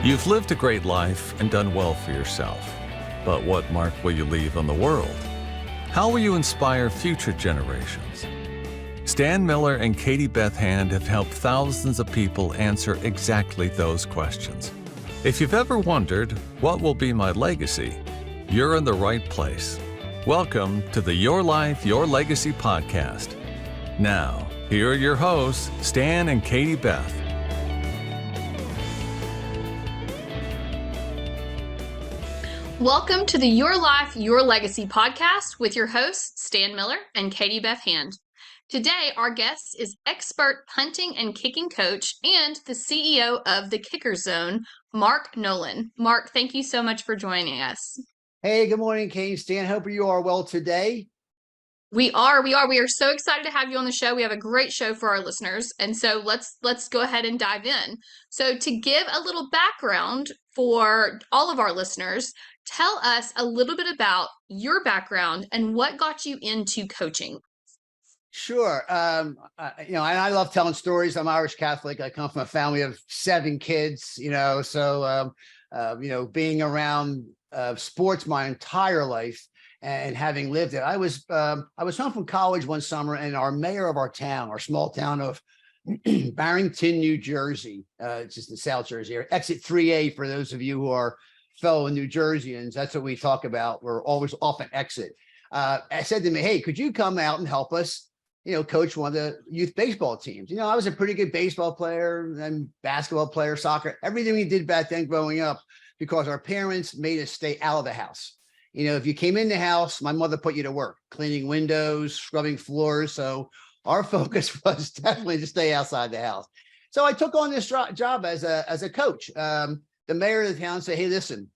You've lived a great life and done well for yourself. But what mark will you leave on the world? How will you inspire future generations? Stan Miller and Katie Beth Hand have helped thousands of people answer exactly those questions. If you've ever wondered, what will be my legacy? You're in the right place. Welcome to the Your Life, Your Legacy podcast. Now, here are your hosts, Stan and Katie Beth. Welcome to the Your Life, Your Legacy podcast with your hosts, Stan Miller and Katie Beth Hand. Today, our guest is expert punting and kicking coach and the CEO of the Kicker Zone, Marc Nolan. Marc, thank you so much for joining us. Hey, good morning, Katie, Stan. Hope you are well today. We are so excited to have you on the show. We have a great show for our listeners. And so let's go ahead and dive in. So to give a little background for all of our listeners, tell us a little bit about your background and what got you into coaching. Sure. I love telling stories. I'm Irish Catholic. I come from a family of 7 kids, so being around sports my entire life and having lived it. I was home from college one summer, and our mayor of our town, our small town of Barrington, New Jersey, it's just in South Jersey, or exit 3A for those of you who are fellow New Jerseyans. That's what we talk about. We're always off an exit. I said to me, hey, could you come out and help us, coach one of the youth baseball teams? I was a pretty good baseball player and basketball player, soccer, everything we did back then growing up, because our parents made us stay out of the house. If you came in the house, my mother put you to work, cleaning windows, scrubbing floors. So our focus was definitely to stay outside the house. So I took on this job as a coach. The mayor of the town said, hey, listen,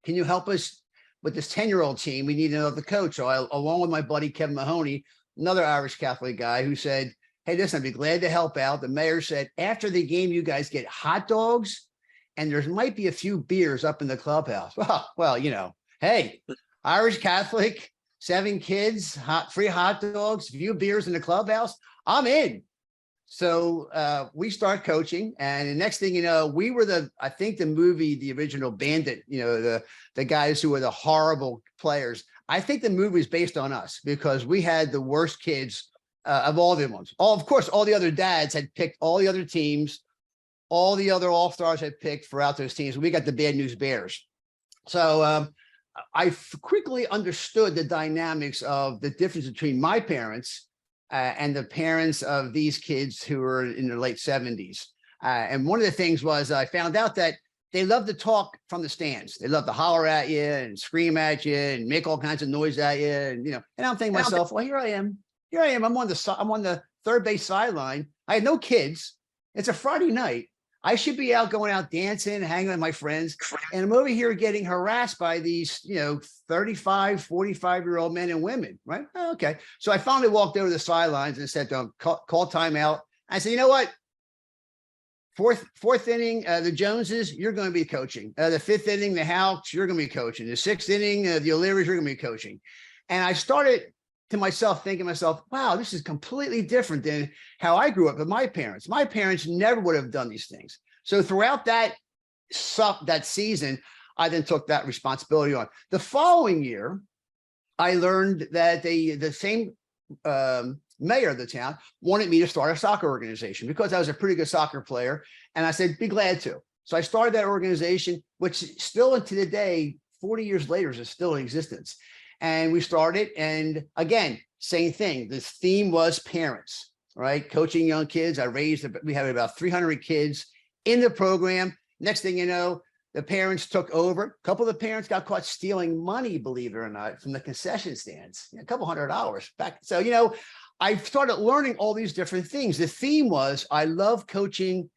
can you help us with this 10-year-old team? We need another coach. So I, along with my buddy, Kevin Mahoney, another Irish Catholic guy, who said, hey, listen, I'd be glad to help out. The mayor said, after the game, you guys get hot dogs and there might be a few beers up in the clubhouse. Well, hey, Irish Catholic, 7 kids, free hot dogs, a few beers in the clubhouse, I'm in. So we start coaching, and the next thing you know, we were the movie, the original Bandit, the guys who were the horrible players. I think the movie is based on us because we had the worst kids of all the ones. Of course, all the other dads had picked all the other teams. All the other all-stars had picked throughout those teams. We got the Bad News Bears. So I quickly understood the dynamics of the difference between my parents and the parents of these kids who were in their late 70s. And one of the things was I found out that they love to talk from the stands. They love to holler at you and scream at you and make all kinds of noise at you. And I'm thinking to myself, well, here I am. I'm on the third base sideline. I had no kids. It's a Friday night. I should be going out dancing, hanging with my friends. And I'm over here getting harassed by these, 35, 45-year-old men and women, right? Oh, okay. So I finally walked over the sidelines and said to them, call timeout. I said, you know what? Fourth inning, the Joneses, you're going to be coaching. The 5th inning, the Houks, you're going to be coaching. The 6th inning, the O'Learys, you're going to be coaching. And I started to myself, thinking to myself, wow, this is completely different than how I grew up with my parents. My parents never would have done these things. So throughout that season, I then took that responsibility on. The following year, I learned that the same mayor of the town wanted me to start a soccer organization because I was a pretty good soccer player. And I said, be glad to. So I started that organization, which still to the day, 40 years later, is still in existence. And we started, and again, same thing. The theme was parents, right? Coaching young kids. We had about 300 kids in the program. Next thing you know, the parents took over. A couple of the parents got caught stealing money, believe it or not, from the concession stands, a couple $100 back. So, I started learning all these different things. The theme was, I love coaching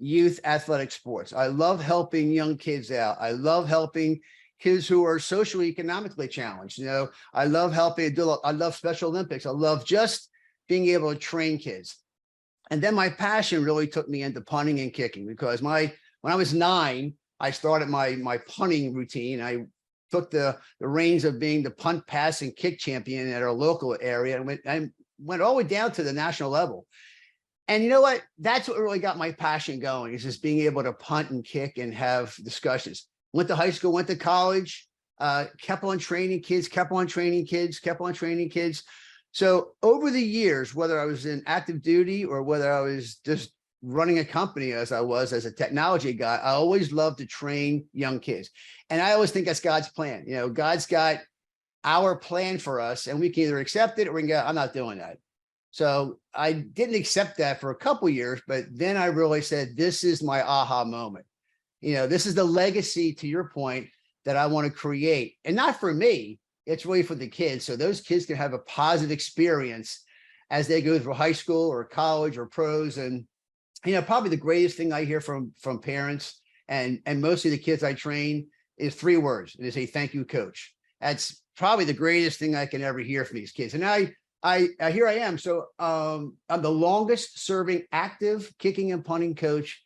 youth athletic sports. I love helping young kids out. I love helping kids who are socially, economically challenged. I love I love Special Olympics. I love just being able to train kids. And then my passion really took me into punting and kicking, because when I was 9, I started my punting routine. I took the reins of being the punt, pass, and kick champion at our local area, and went all the way down to the national level. And you know what? That's what really got my passion going, is just being able to punt and kick and have discussions. Went to high school, went to college, kept on training kids, kept on training kids, kept on training kids. So over the years, whether I was in active duty or whether I was just running a company as I was as a technology guy, I always loved to train young kids. And I always think that's God's plan. You know, God's got our plan for us, and we can either accept it or we can go, I'm not doing that. So I didn't accept that for a couple of years, but then I really said, this is my aha moment. You know, this is the legacy, to your point, that I want to create. And not for me, it's really for the kids. So those kids can have a positive experience as they go through high school or college or pros. And, you know, probably the greatest thing I hear from parents and mostly the kids I train is 3 words. They say, thank you, coach. That's probably the greatest thing I can ever hear from these kids. And here I am. So I'm the longest serving active kicking and punting coach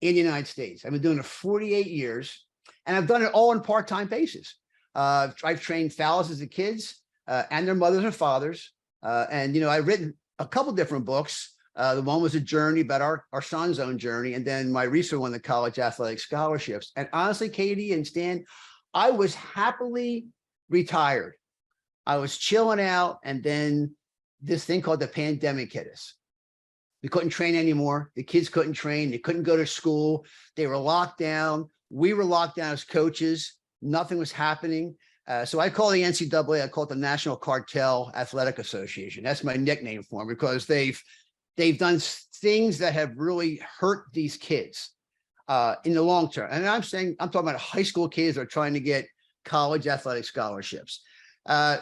in the United States. I've been doing it 48 years, and I've done it all on part-time basis. I've trained thousands of kids and their mothers and fathers. And, you know, I've written a couple different books. The one was a journey about our son's own journey. And then my recent one, the college athletic scholarships. And honestly, Katie and Stan, I was happily retired. I was chilling out, and then this thing called the pandemic hit us. We couldn't train anymore. The kids couldn't train. They couldn't go to school. They were locked down. We were locked down as coaches. Nothing was happening. So I call the NCAA, I call it the National Cartel Athletic Association. That's my nickname for them, because they've done things that have really hurt these kids in the long term. And I'm talking about high school kids that are trying to get college athletic scholarships.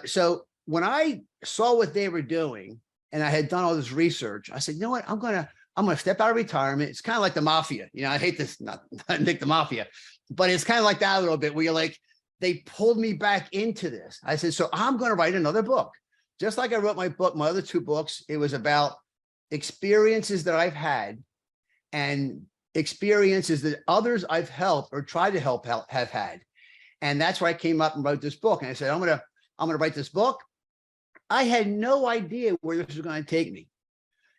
So when I saw what they were doing and I had done all this research, I said, you know what, I'm going to step out of retirement. It's kind of like the mafia. You know, I hate this, not Nick the mafia, but it's kind of like that a little bit, where you're like, they pulled me back into this. I said, so I'm going to write another book. Just like I wrote my other 2 books, it was about experiences that I've had and experiences that others I've helped or tried to help have had. And that's why I came up and wrote this book. And I said, I'm going to write this book. I had no idea where this was going to take me,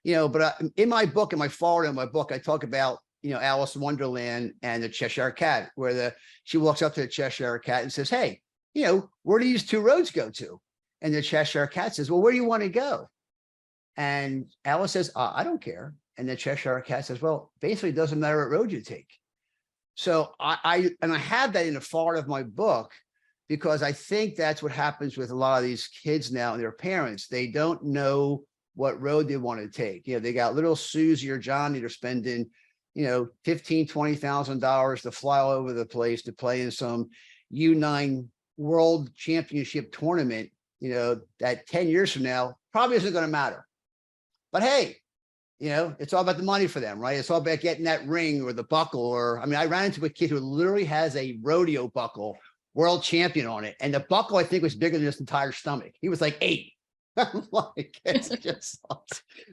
you know, but in my book, in my foreword in my book, I talk about, you know, Alice in Wonderland and the Cheshire Cat, where she walks up to the Cheshire Cat and says, hey, you know, where do these 2 roads go to? And the Cheshire Cat says, well, where do you want to go? And Alice says, I don't care. And the Cheshire Cat says, well, basically it doesn't matter what road you take. So I have that in the foreword of my book, because I think that's what happens with a lot of these kids now and their parents. They don't know what road they want to take. You know, they got little Susie or Johnny, they're spending, you know, $15,000, $20,000 to fly all over the place to play in some U9 World Championship tournament, you know, that 10 years from now probably isn't going to matter. But hey, you know, it's all about the money for them, right? It's all about getting that ring or the buckle. Or, I mean, I ran into a kid who literally has a rodeo buckle, world champion on it. And the buckle, I think, was bigger than his entire stomach. He was like 8. I'm like, it's just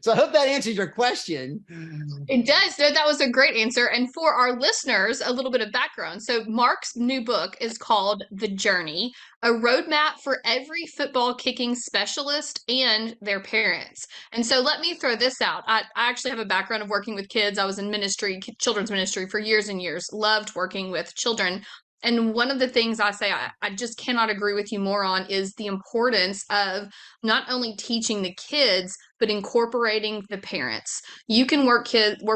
so I hope that answers your question. It does. No, that was a great answer. And for our listeners, a little bit of background. So Marc's new book is called The Journey, a roadmap for every football kicking specialist and their parents. And so let me throw this out. I actually have a background of working with kids. I was in ministry, children's ministry for years and years, loved working with children. And one of the things I say I just cannot agree with you more on is the importance of not only teaching the kids, but incorporating the parents. You can work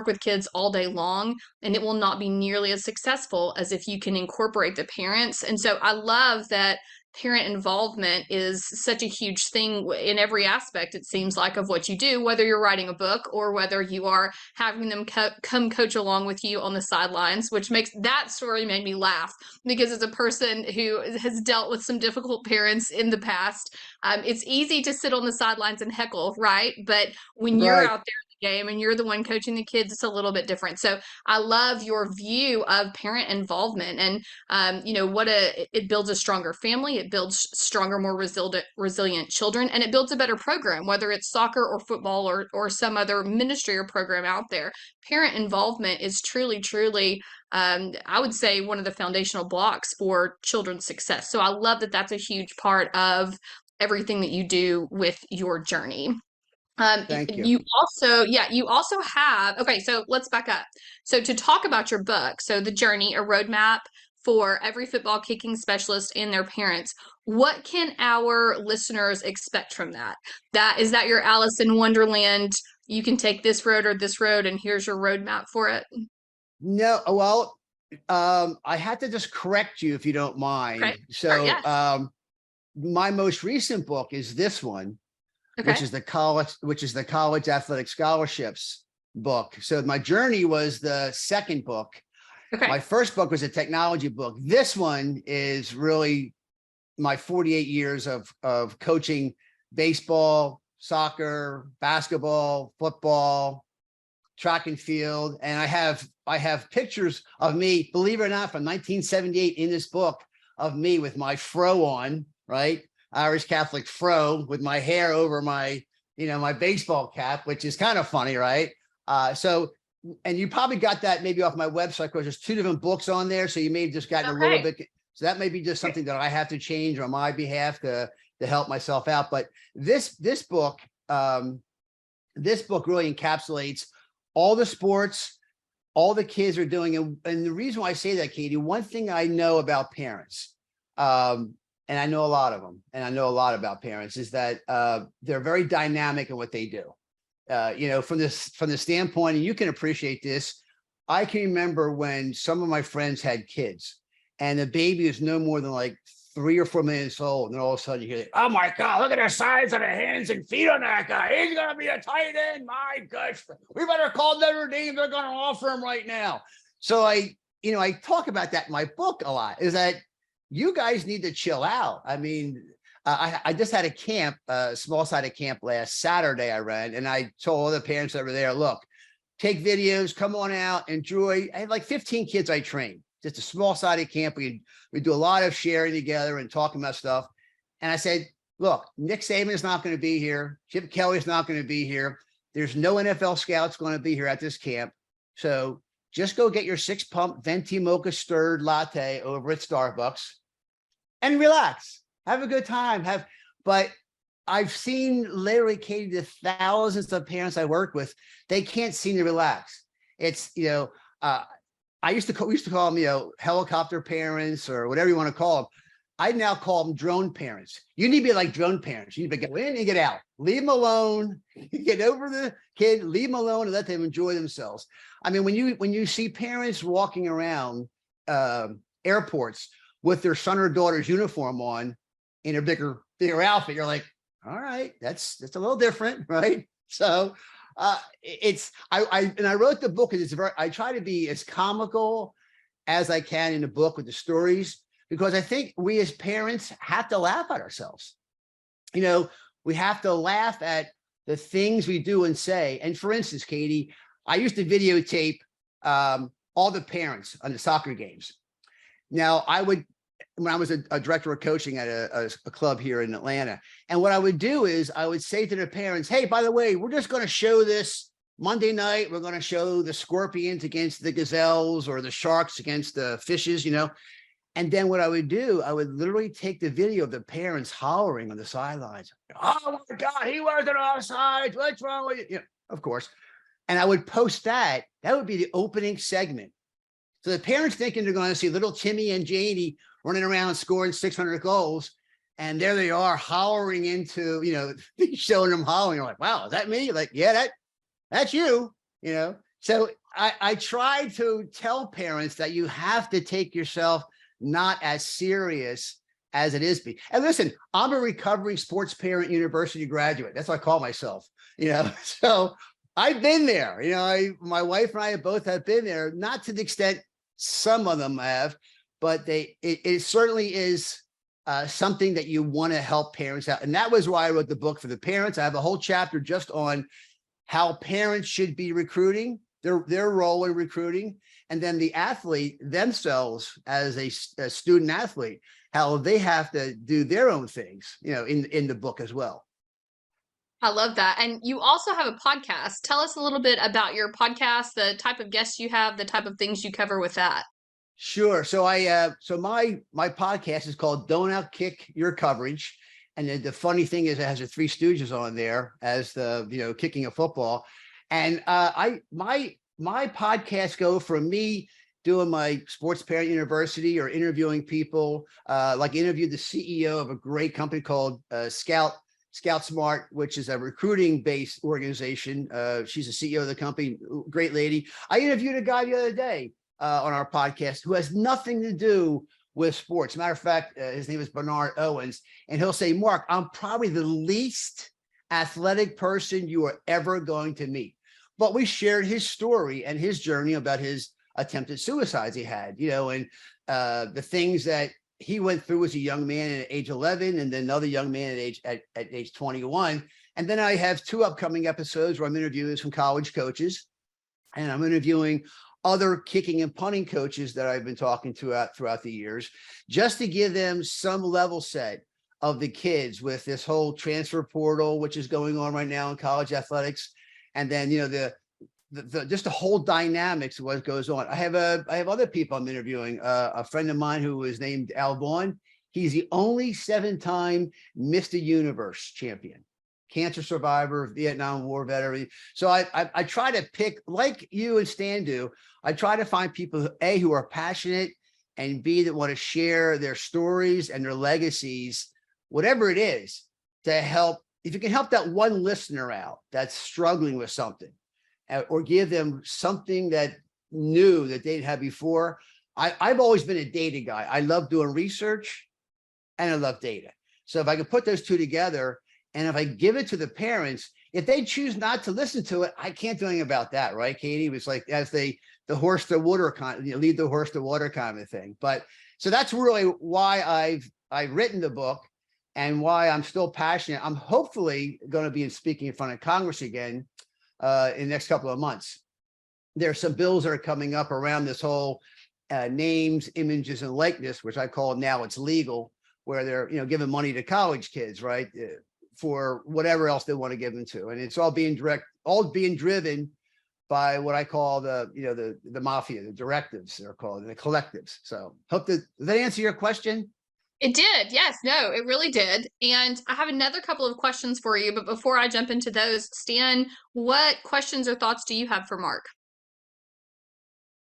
with kids all day long, and it will not be nearly as successful as if you can incorporate the parents. And so I love that parent involvement is such a huge thing in every aspect, it seems like, of what you do, whether you're writing a book or whether you are having them come coach along with you on the sidelines, which makes that story made me laugh, because as a person who has dealt with some difficult parents in the past, it's easy to sit on the sidelines and heckle, right? But when you're out there game and you're the one coaching the kids, it's a little bit different. So I love your view of parent involvement, and you know, it builds a stronger family, it builds stronger, more resilient children, and it builds a better program, whether it's soccer or football or some other ministry or program out there. Parent involvement is truly I would say one of the foundational blocks for children's success. So I love that that's a huge part of everything that you do with your journey. Thank you. You also have, okay, so let's back up. So to talk about your book, so The Journey, a roadmap for every football kicking specialist and their parents, what can our listeners expect from that? Is that your Alice in Wonderland? You can take this road or this road, and here's your roadmap for it. No, well, I had to just correct you if you don't mind. Okay. So, Sure, yes. my most recent book is this one, Okay. which is the college athletic scholarships book. So my journey was the second book. Okay. My first book was a technology book. This one is really my 48 years of coaching baseball, soccer, basketball, football, track and field. And I have pictures of me, believe it or not, from 1978 in this book of me with my fro on, right? Irish Catholic fro with my hair over my, my baseball cap, which is kind of funny, right? And you probably got that maybe off my website because there's 2 different books on there. So you may have just gotten a little bit. So that may be just something that I have to change on my behalf to help myself out. But this book really encapsulates all the sports, all the kids are doing. And the reason why I say that, Katie, one thing I know about parents, and I know a lot of them, and I know a lot about parents, is that they're very dynamic in what they do. From the standpoint, and you can appreciate this, I can remember when some of my friends had kids and the baby is no more than like 3 or 4 minutes old. And all of a sudden you hear, oh my God, look at the size of the hands and feet on that guy. He's going to be a tight end. My gosh, we better call Notre Dame. They're going to offer him right now. So I talk about that in my book a lot, is that you guys need to chill out. I mean, I just had a camp, a small-sided camp last Saturday I ran, and I told all the parents that were there, look, take videos, come on out, enjoy. I had like 15 kids I trained, just a small-sided camp. We do a lot of sharing together and talking about stuff. And I said, look, Nick Saban is not going to be here. Chip Kelly is not going to be here. There's no NFL scouts going to be here at this camp. So just go get your 6-pump venti mocha stirred latte over at Starbucks and relax. Have a good time. But I've seen literally, Katie, the thousands of parents I work with, they can't seem to relax. It's, I used to call them, helicopter parents or whatever you want to call them. I now call them drone parents. You need to be like drone parents. You need to go in and get out. Leave them alone. Get over the kid. Leave them alone and let them enjoy themselves. I mean, when you see parents walking around airports with their son or daughter's uniform on in a bigger outfit, you're like, all right, that's a little different, right? So I wrote the book, and I try to be as comical as I can in the book with the stories, because I think we as parents have to laugh at ourselves. We have to laugh at the things we do and say. And for instance, Katie, I used to videotape all the parents on the soccer games. Now, when I was a director of coaching at a club here in Atlanta, and what I would do is I would say to the parents, hey, by the way, we're just going to show this Monday night. We're going to show the scorpions against the gazelles or the sharks against the fishes, And then what I would do, I would literally take the video of the parents hollering on the sidelines. Oh my God, he wasn't offside. What's wrong with you? Of course. And I would post that. That would be the opening segment. So the parents thinking they're going to see little Timmy and Janie running around scoring 600 goals. And there they are hollering into, showing them hollering. You're like, wow, is that me? Like, yeah, that's you, So I try to tell parents that you have to take yourself not as serious as it is. And listen, I'm a recovering sports parent university graduate. That's what I call myself, So I've been there, my wife and I both have been there, not to the extent some of them have, but it certainly is something that you want to help parents out. And that was why I wrote the book for the parents. I have a whole chapter just on how parents should be recruiting, their role in recruiting, and then the athlete themselves as a student athlete, how they have to do their own things, in the book as well. I love that. And you also have a podcast. Tell us a little bit about your podcast, the type of guests you have, the type of things you cover with that. Sure. So my podcast is called Don't Outkick Your Coverage. And the funny thing is, it has the Three Stooges on there as the kicking a football. And my podcasts go from me doing my Sports Parent University or interviewing people, like interviewed the CEO of a great company called Scout Smart, which is a recruiting based organization. She's the CEO of the company, great lady. I interviewed a guy the other day on our podcast who has nothing to do with sports. Matter of fact, his name is Bernard Owens, and he'll say, Mark, I'm probably the least athletic person you are ever going to meet. But we shared his story and his journey about his attempted suicides he had, and the things that he went through as a young man at age 11, and then another young man at age 21. And then I have 2 upcoming episodes where I'm interviewing some college coaches, and I'm interviewing other kicking and punting coaches that I've been talking to throughout the years, just to give them some level set of the kids with this whole transfer portal, which is going on right now in college athletics. And then, the just the whole dynamics of what goes on. I have other people I'm interviewing. A friend of mine who is named Al Vaughn. He's the only 7-time Mr. Universe champion, cancer survivor, Vietnam War veteran. So I try to pick, like you and Stan do, I try to find people, A, who are passionate, and B, that want to share their stories and their legacies, whatever it is, to help. If you can help that one listener out that's struggling with something, or give them something that new that they didn't have before. I've always been a data guy. I love doing research and I love data. So if I can put those 2 together, and if I give it to the parents, if they choose not to listen to it, I can't do anything about that, right, Katie? It was like, as the horse to water lead the horse to water kind of thing. But so that's really why I've written the book and why I'm still passionate. I'm hopefully going to be speaking in front of Congress again in the next couple of months. There are some bills that are coming up around this whole names, images, and likeness, which I call now it's legal, where they're giving money to college kids, right, for whatever else they want to give them to, and it's all being driven by what I call the mafia, the directives they're called, the collectives. So hope that answer your question. It did. Yes. No, it really did. And I have another couple of questions for you. But before I jump into those, Stan, what questions or thoughts do you have for Mark?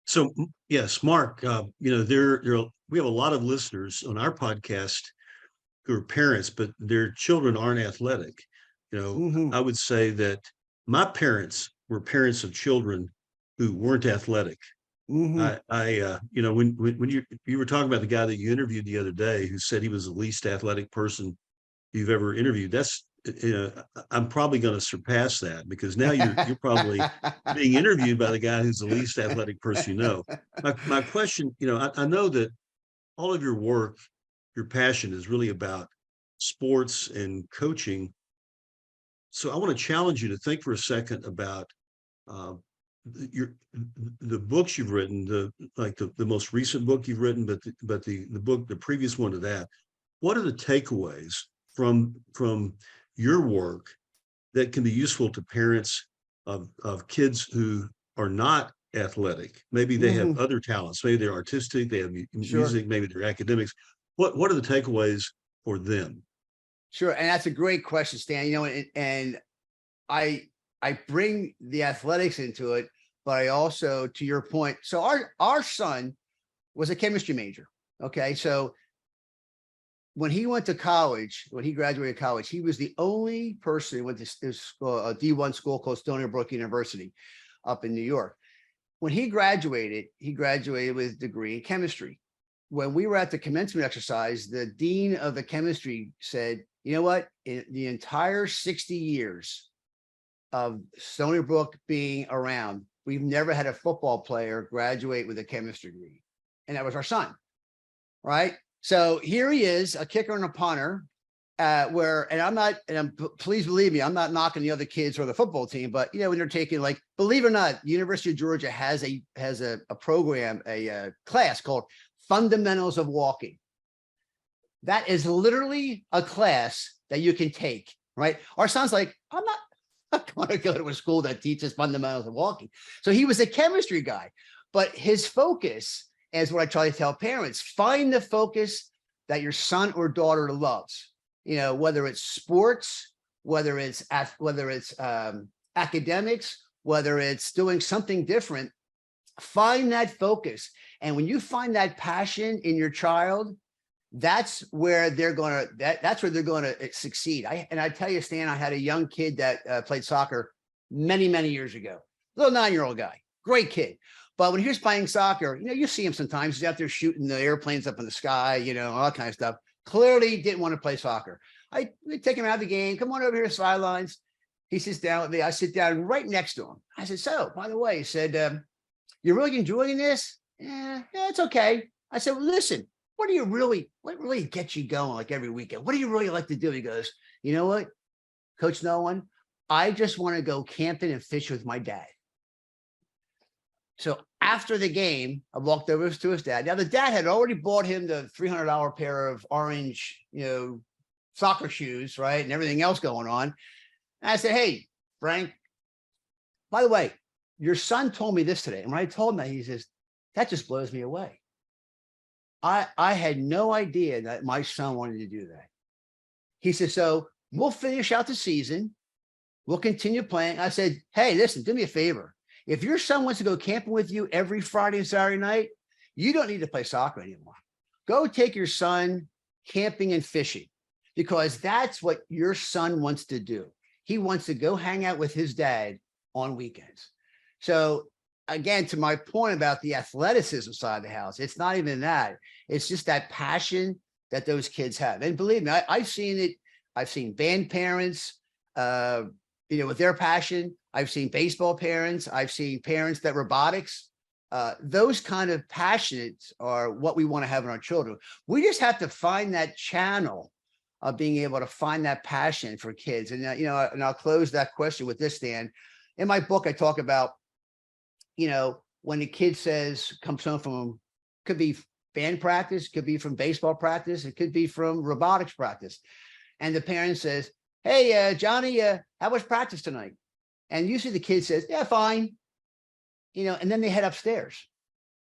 So, yes, Mark, we have a lot of listeners on our podcast who are parents, but their children aren't athletic. I would say that my parents were parents of children who weren't athletic. When you were talking about the guy that you interviewed the other day, who said he was the least athletic person you've ever interviewed, that's I'm probably going to surpass that, because now you're probably being interviewed by the guy who's the least athletic person you know. My question, I know that all of your work, your passion is really about sports and coaching. So I want to challenge you to think for a second about the books you've written, the most recent book you've written, but the previous one to that. What are the takeaways from your work that can be useful to parents of kids who are not athletic? Maybe they have other talents. Maybe they're artistic, they have music, maybe they're academics. What are the takeaways for them? Sure. And that's a great question, Stan. And I bring the athletics into it, but I also, to your point, so our son was a chemistry major. Okay. So when he went to college, when he graduated college, he was the only person who went to this school, a D1 school called Stony Brook University up in New York. When he graduated with a degree in chemistry. When we were at the commencement exercise, the dean of the chemistry said, you know what, in the entire 60 years of Stony Brook being around, we've never had a football player graduate with a chemistry degree. And that was our son, right? So here he is, a kicker and a punter, please believe me, I'm not knocking the other kids or the football team, but when they're taking, like, believe it or not, University of Georgia has a program, a class called Fundamentals of Walking. That is literally a class that you can take, right? Our son's like, I'm not going to go to a school that teaches fundamentals of walking. So he was a chemistry guy, but his focus, as what I try to tell parents, find the focus that your son or daughter loves. whether it's sports, whether it's academics, whether it's doing something different, find that focus. And when you find that passion in your child, that's where they're going to succeed. I tell you, Stan, I had a young kid that played soccer many, many years ago, little 9-year-old guy, great kid. But when he was playing soccer, you see him sometimes, he's out there shooting the airplanes up in the sky, all that kind of stuff. Clearly didn't want to play soccer. I take him out of the game. Come on over here, sidelines. He sits down with me. I sit down right next to him. I said, so, by the way, he said, you're really enjoying this? Yeah, it's okay. I said, well, listen, what really gets you going like every weekend? What do you really like to do? He goes, you know what, Coach Nolan, I just want to go camping and fish with my dad. So after the game, I walked over to his dad. Now, the dad had already bought him the $300 pair of orange, soccer shoes, right? And everything else going on. And I said, hey, Frank, by the way, your son told me this today. And when I told him that, he says, that just blows me away. I had no idea that my son wanted to do that. He said, so we'll finish out the season. We'll continue playing. I said, hey, listen, do me a favor. If your son wants to go camping with you every Friday and Saturday night, you don't need to play soccer anymore. Go take your son camping and fishing, because that's what your son wants to do. He wants to go hang out with his dad on weekends. So again, to my point about the athleticism side of the house, it's not even that. It's just that passion that those kids have. And believe me, I've seen it. I've seen band parents, with their passion. I've seen baseball parents. I've seen parents that robotics. Those kind of passions are what we want to have in our children. We just have to find that channel of being able to find that passion for kids. And, and I'll close that question with this, Dan. In my book, I talk about, when the kid comes home from, could be band practice, could be from baseball practice, it could be from robotics practice. And the parent says, hey, Johnny, how was practice tonight? And usually the kid says, yeah, fine. And then they head upstairs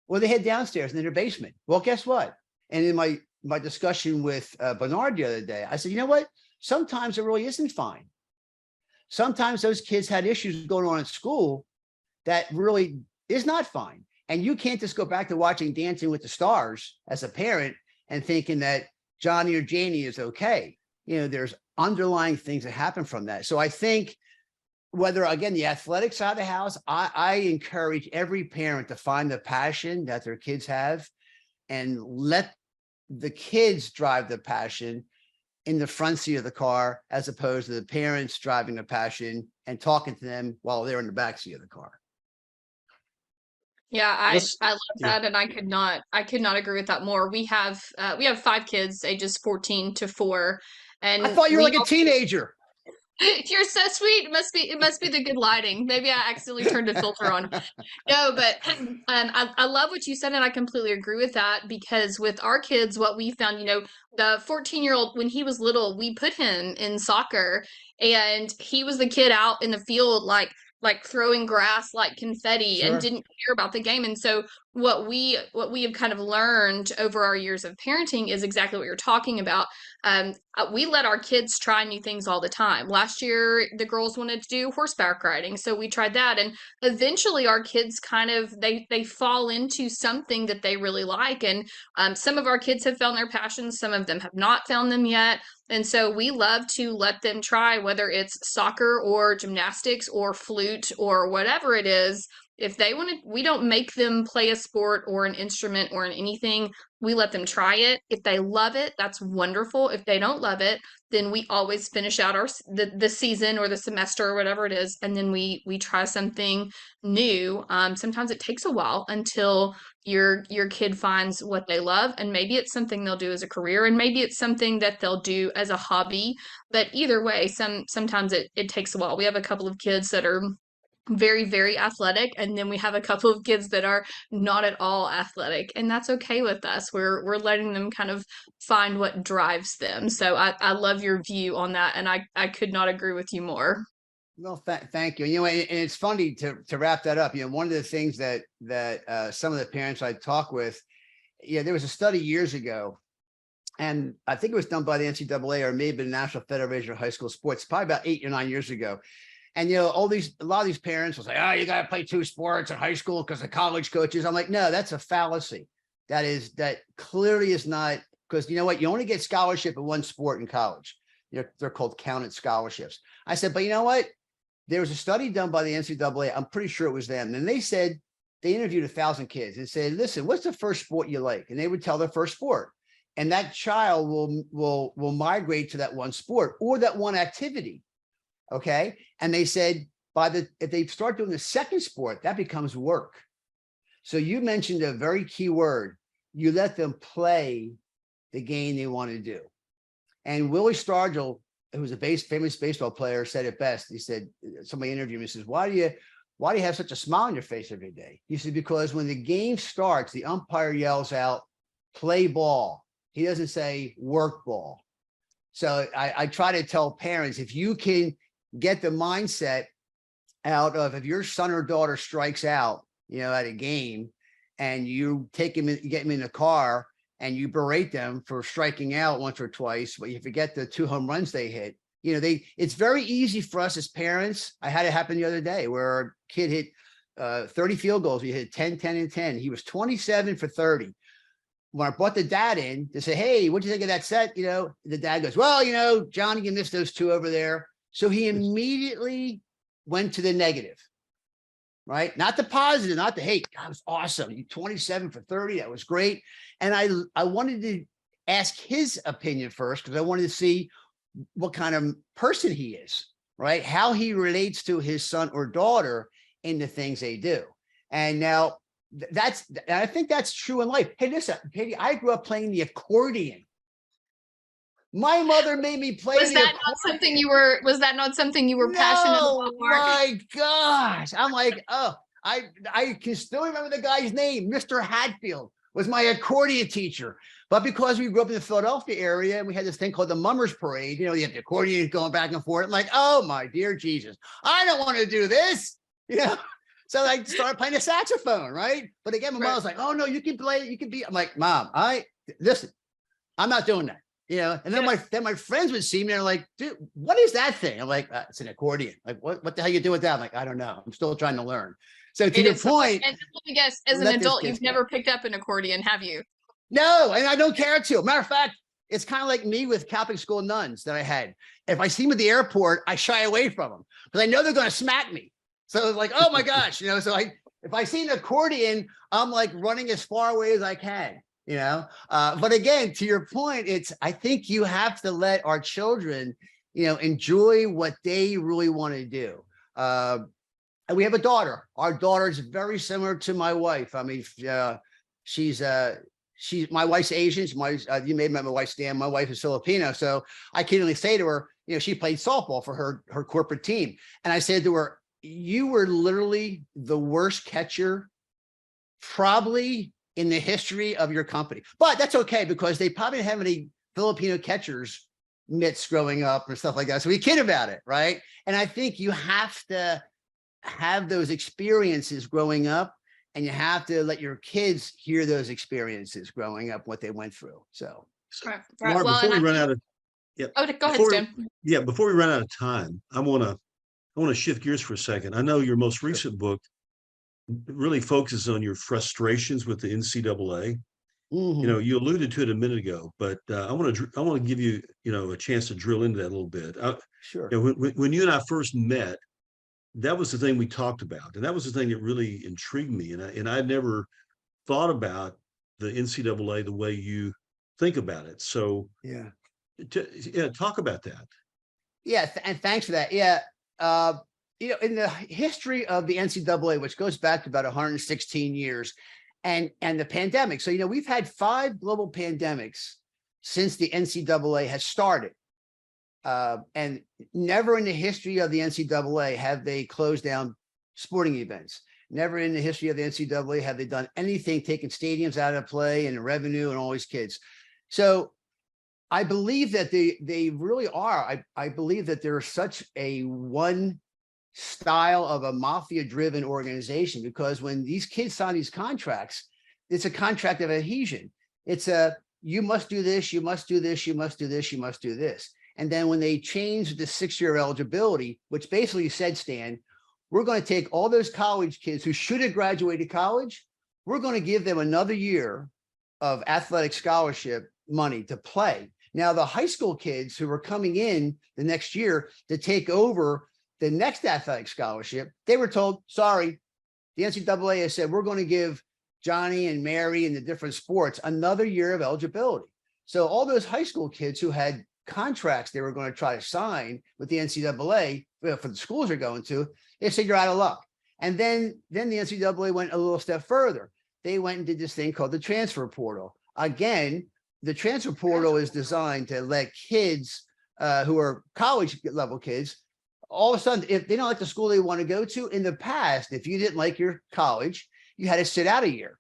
or they head downstairs in their basement. Well, guess what? And in my discussion with Bernard the other day, I said, you know what? Sometimes it really isn't fine. Sometimes those kids had issues going on in school that really is not fine. And you can't just go back to watching Dancing with the Stars as a parent and thinking that Johnny or Janie is okay. There's underlying things that happen from that. So I think whether, again, the athletic side of the house, I encourage every parent to find the passion that their kids have and let the kids drive the passion in the front seat of the car, as opposed to the parents driving the passion and talking to them while they're in the back seat of the car. Yeah, I love that, and I could not agree with that more. We have 5 kids, ages 14 to 4, and I thought you were like a teenager. You're so sweet. It must be the good lighting. Maybe I accidentally turned a filter on. No, but I love what you said, and I completely agree with that, because with our kids, what we found, the 14-year-old, when he was little, we put him in soccer, and he was the kid out in the field, like throwing grass like confetti, Sure. and didn't care about the game. And so what we have kind of learned over our years of parenting is exactly what you're talking about. We let our kids try new things all the time. Last year, the girls wanted to do horseback riding, so we tried that. And eventually our kids kind of, they fall into something that they really like. And some of our kids have found their passions, some of them have not found them yet. And so we love to let them try, whether it's soccer or gymnastics or flute or whatever it is. If they want to, we don't make them play a sport or an instrument or anything. We let them try it. If they love it, that's wonderful. If they don't love it, then we always finish out the season or the semester or whatever it is, and then we try something new. Sometimes it takes a while until your kid finds what they love, and maybe it's something they'll do as a career, and maybe it's something that they'll do as a hobby. But either way, sometimes it takes a while. We have a couple of kids that are very, very athletic, and then we have a couple of kids that are not at all athletic, and that's okay with us. We're letting them kind of find what drives them. So I love your view on that, and I could not agree with you more. Well, thank you. And it's funny to wrap that up. One of the things that some of the parents I talk with, there was a study years ago And I think it was done by the NCAA or maybe the National Federation of High School Sports, probably about 8 or 9 years ago. And, you know, a lot of these parents will say, oh, you got to play 2 sports in high school because the college coaches. I'm like, no, that's a fallacy. That clearly is not, because you know what? You only get scholarship in 1 sport in college. They're called counted scholarships. I said, but you know what? There was a study done by the NCAA. I'm pretty sure it was them. And they said, they interviewed 1,000 kids and said, listen, what's the first sport you like? And they would tell their first sport. And that child will migrate to that 1 sport or that 1 activity. Okay. And they said, if they start doing the second sport, that becomes work. So you mentioned a very key word. You let them play the game they want to do. And Willie Stargell, who's a famous baseball player, said it best. He said, somebody interviewed him, he says, why do you have such a smile on your face every day? He said, because when the game starts, the umpire yells out, play ball. He doesn't say work ball. So I try to tell parents, if you can get the mindset out of, if your son or daughter strikes out, you know, at a game, and you take him, get him in the car and you berate them for striking out once or twice, but you forget the 2 home runs they hit. You know, it's very easy for us as parents. I had it happen the other day where a kid hit 30 field goals. We hit 10, 10, and 10. He was 27 for 30. When I brought the dad in to say, hey, what'd you think of that set? You know, the dad goes, well, you know, Johnny, you missed those 2 over there. So he immediately went to the negative, right? Not the positive, not the, hey, that was awesome. You 27 for 30. That was great. And I wanted to ask his opinion first, because I wanted to see what kind of person he is, right? How he relates to his son or daughter in the things they do. And now I think that's true in life. Hey, listen, Katie, I grew up playing the accordion. My mother made me play. Was that not something you were passionate about, Mark? My gosh. I'm like, oh, I can still remember the guy's name. Mr. Hatfield was my accordion teacher. But because we grew up in the Philadelphia area and we had this thing called the Mummers Parade, you know, you have the accordion going back and forth. I'm like, oh my dear Jesus, I don't want to do this. You know? So I started playing the saxophone, right? But again, my mom was like, oh no, you can play it, you can be. I'm like, Mom, listen, I'm not doing that. You know, and then my friends would see me and they're like, dude, what is that thing? I'm like, it's an accordion. Like, what the hell you do with that? I'm like, I don't know. I'm still trying to learn. So to your point, and let me guess, as an adult, you've never picked up an accordion, have you? No, and I don't care to. Matter of fact, it's kind of like me with Catholic school nuns that I had. If I see them at the airport, I shy away from them because I know they're going to smack me. So it's like, oh my gosh, you know, so if I see an accordion, I'm like running as far away as I can. You know, but again, to your point, I think you have to let our children, you know, enjoy what they really want to do. And we have a daughter. Our daughter is very similar to my wife. I mean, she's my wife's Asian. You may have met my wife's Dan. My wife is Filipino. So I can only say to her, you know, she played softball for her corporate team. And I said to her, you were literally the worst catcher probably in the history of your company. But that's okay, because they probably didn't have any Filipino catchers mitts growing up or stuff like that. So we kid about it, right? And I think you have to have those experiences growing up, and you have to let your kids hear those experiences growing up, what they went through. So right. Mark, Well, before we run out of go ahead, Jim. Yeah, before we run out of time, I want to shift gears for a second. I know your most recent book really focuses on your frustrations with the NCAA. mm-hmm. You know, you alluded to it a minute ago, but I want to give you, you know, a chance to drill into that a little bit. Sure. You know, when you and I first met, that was the thing we talked about, and that was the thing that really intrigued me. And I never thought about the NCAA the way you think about it. So talk about that. Yeah, and thanks for that. Yeah. You know, in the history of the NCAA, which goes back to about 116 years, and the pandemic. So, you know, we've had 5 global pandemics since the NCAA has started. And never in the history of the NCAA have they closed down sporting events. Never in the history of the NCAA have they done anything, taking stadiums out of play and revenue and all these kids. So I believe that they really are. I believe that they're such a one style of a mafia-driven organization, because when these kids sign these contracts, it's a contract of adhesion. It's you must do this, you must do this, you must do this, you must do this. And then when they changed the 6-year eligibility, which basically said, Stan, we're going to take all those college kids who should have graduated college, we're going to give them another year of athletic scholarship money to play. Now, the high school kids who were coming in the next year to take over the next athletic scholarship, they were told, sorry, the NCAA has said, we're going to give Johnny and Mary in the different sports another year of eligibility. So all those high school kids who had contracts they were going to try to sign with the NCAA for the schools they're going to, they said, you're out of luck. And then the NCAA went a little step further. They went and did this thing called the transfer portal. Again, the transfer portal is designed to let kids who are college level kids, all of a sudden, if they don't like the school they want to go to, in the past, if you didn't like your college, you had to sit out a year.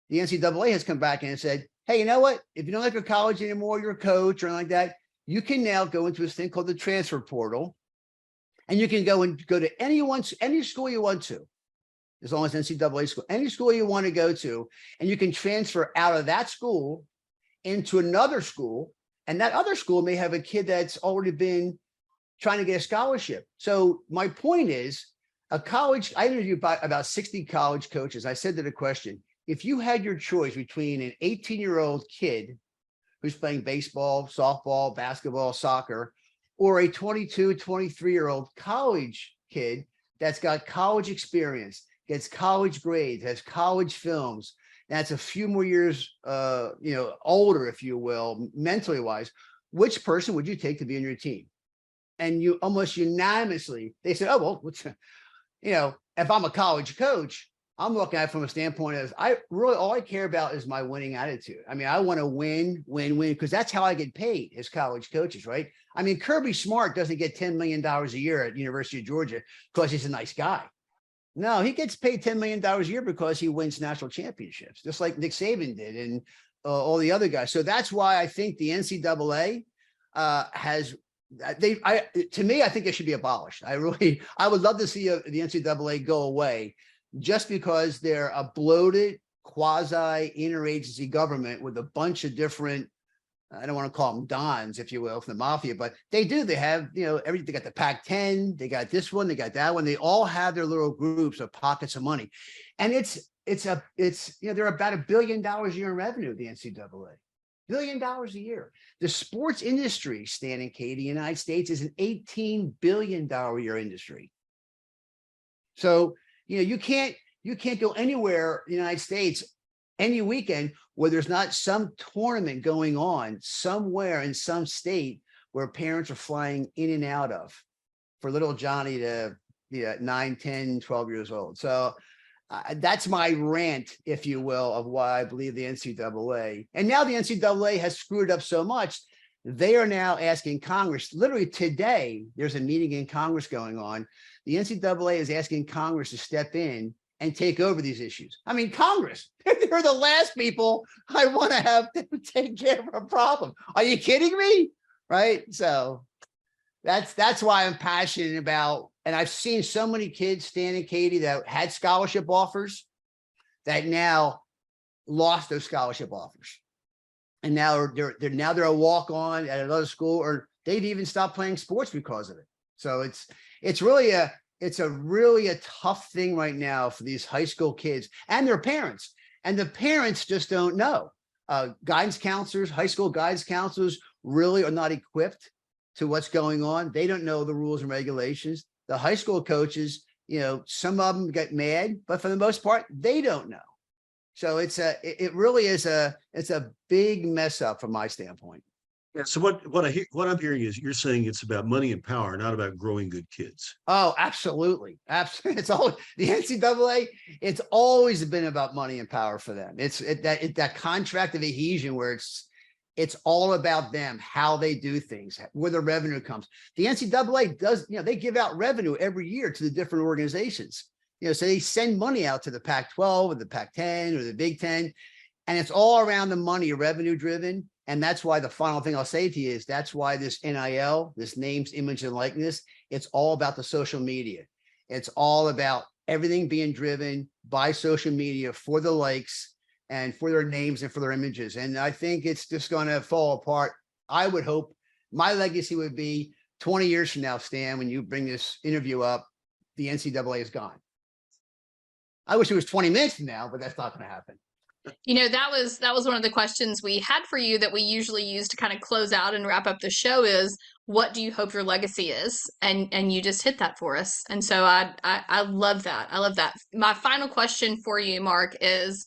The NCAA has come back and said, hey, you know what? If you don't like your college anymore, your coach or anything like that, you can now go into this thing called the transfer portal. And you can go to any school you want to, as long as NCAA school, any school you want to go to, and you can transfer out of that school into another school. And that other school may have a kid that's already been trying to get a scholarship. So my point is, I interviewed about 60 college coaches. I said to the question, if you had your choice between an 18-year-old kid who's playing baseball, softball, basketball, soccer, or a 22, 23-year-old college kid that's got college experience, gets college grades, has college films, that's a few more years older, if you will, mentally wise, which person would you take to be on your team? And you almost unanimously, they said, oh, well, if I'm a college coach, I'm looking at it from a standpoint of all I care about is my winning attitude. I mean, I want to win, because that's how I get paid as college coaches, right? I mean, Kirby Smart doesn't get $10 million a year at University of Georgia because he's a nice guy. No, he gets paid $10 million a year because he wins national championships, just like Nick Saban did and all the other guys. So that's why I think the NCAA to me, I think it should be abolished. I would love to see the NCAA go away, just because they're a bloated quasi interagency government with a bunch of different, I don't want to call them dons, if you will, from the mafia, but they have, everything. They got the Pac-10, they got this one, they got that one. They all have their little groups of pockets of money. And they're about $1 billion a year in revenue, the NCAA. $1 billion a year. The sports industry, Stan and Katie, in the United States is an $18 billion a year industry. So, you can't go anywhere in the United States any weekend where there's not some tournament going on somewhere in some state where parents are flying in and out of for little Johnny to 9, 10, 12 years old. So that's my rant, if you will, of why I believe the NCAA. And now the NCAA has screwed up so much, they are now asking Congress, literally today, there's a meeting in Congress going on. The NCAA is asking Congress to step in and take over these issues. I mean, Congress, they're the last people I want to have to take care of a problem. Are you kidding me? Right? So that's why I'm passionate about, and I've seen so many kids, Stan and Katie, that had scholarship offers that now lost those scholarship offers. And now they're a walk-on at another school, or they've even stopped playing sports because of it. So it's really a tough thing right now for these high school kids and their parents. And the parents just don't know. Guidance counselors, high school guidance counselors really are not equipped to what's going on. They don't know the rules and regulations. The high school coaches, some of them get mad, but for the most part, they don't know. So it really is a big mess up from my standpoint. Yeah. So what I'm hearing is you're saying it's about money and power, not about growing good kids. Oh, absolutely. Absolutely. It's all the NCAA. It's always been about money and power for them. It's that contract of adhesion where it's all about them, how they do things, where the revenue comes. The NCAA does, they give out revenue every year to the different organizations. So they send money out to the Pac-12 or the Pac-10 or the Big Ten, and it's all around the money, revenue driven. And that's why the final thing I'll say to you is that's why this NIL, this names, image, and likeness, it's all about the social media. It's all about everything being driven by social media for the likes and for their names and for their images. And I think it's just going to fall apart. I would hope my legacy would be 20 years from now, Stan, when you bring this interview up, the NCAA is gone. I wish it was 20 minutes from now, but that's not going to happen. You know, that was one of the questions we had for you that we usually use to kind of close out and wrap up the show is, what do you hope your legacy is? And you just hit that for us. And so I love that. I love that. My final question for you, Marc, is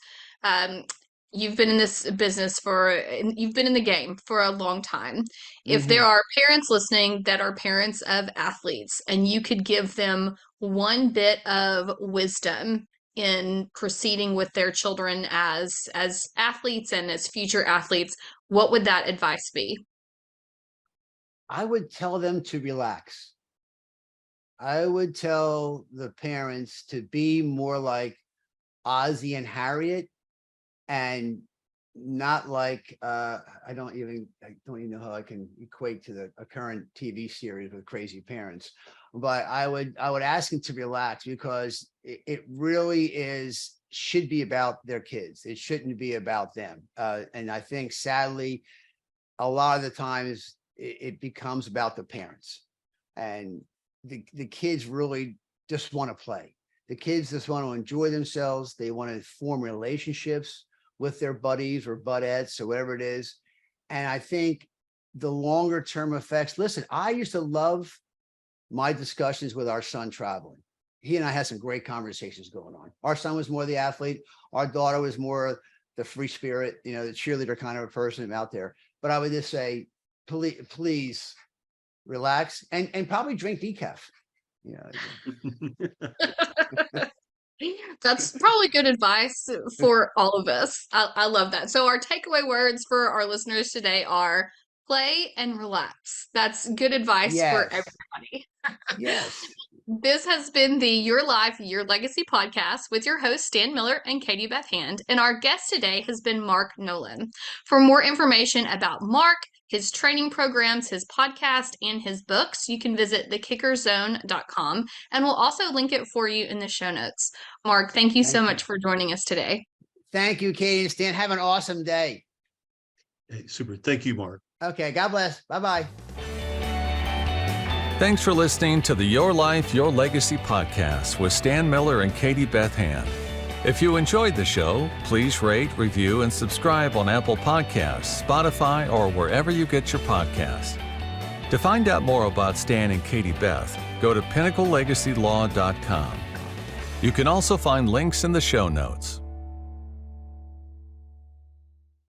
you've been in this business you've been in the game for a long time. If there are parents listening that are parents of athletes and you could give them one bit of wisdom in proceeding with their children as athletes and as future athletes, what would that advice be? I would tell them to relax. I would tell the parents to be more like Ozzie and Harriet, and not like I don't even know how I can equate to a current TV series with crazy parents. But I would ask them to relax, because it really should be about their kids. It shouldn't be about them. And I think sadly, a lot of the times it becomes about the parents, and the kids really just want to play. The kids just want to enjoy themselves. They want to form relationships with their buddies or budettes or whatever it is. And I think the longer term effects, listen, I used to love my discussions with our son traveling. He and I had some great conversations going on. Our son was more the athlete. Our daughter was more the free spirit, the cheerleader kind of a person out there. But I would just say, please relax and probably drink decaf. That's probably good advice for all of us. I love that. So our takeaway words for our listeners today are play and relax. That's good advice for everybody. Yes. This has been the Your Life, Your Legacy podcast with your hosts, Stan Miller and Katie Beth Hand. And our guest today has been Marc Nolan. For more information about Marc, his training programs, his podcast, and his books, you can visit thekickerzone.com, and we'll also link it for you in the show notes. Marc, thank you so much for joining us today. Thank you, Katie and Stan. Have an awesome day. Hey, super. Thank you, Marc. Okay. God bless. Bye-bye. Thanks for listening to the Your Life, Your Legacy podcast with Stan Miller and Katie Beth Hand. If you enjoyed the show, please rate, review, and subscribe on Apple Podcasts, Spotify, or wherever you get your podcasts. To find out more about Stan and Katie Beth, go to pinnaclelegacylaw.com. You can also find links in the show notes.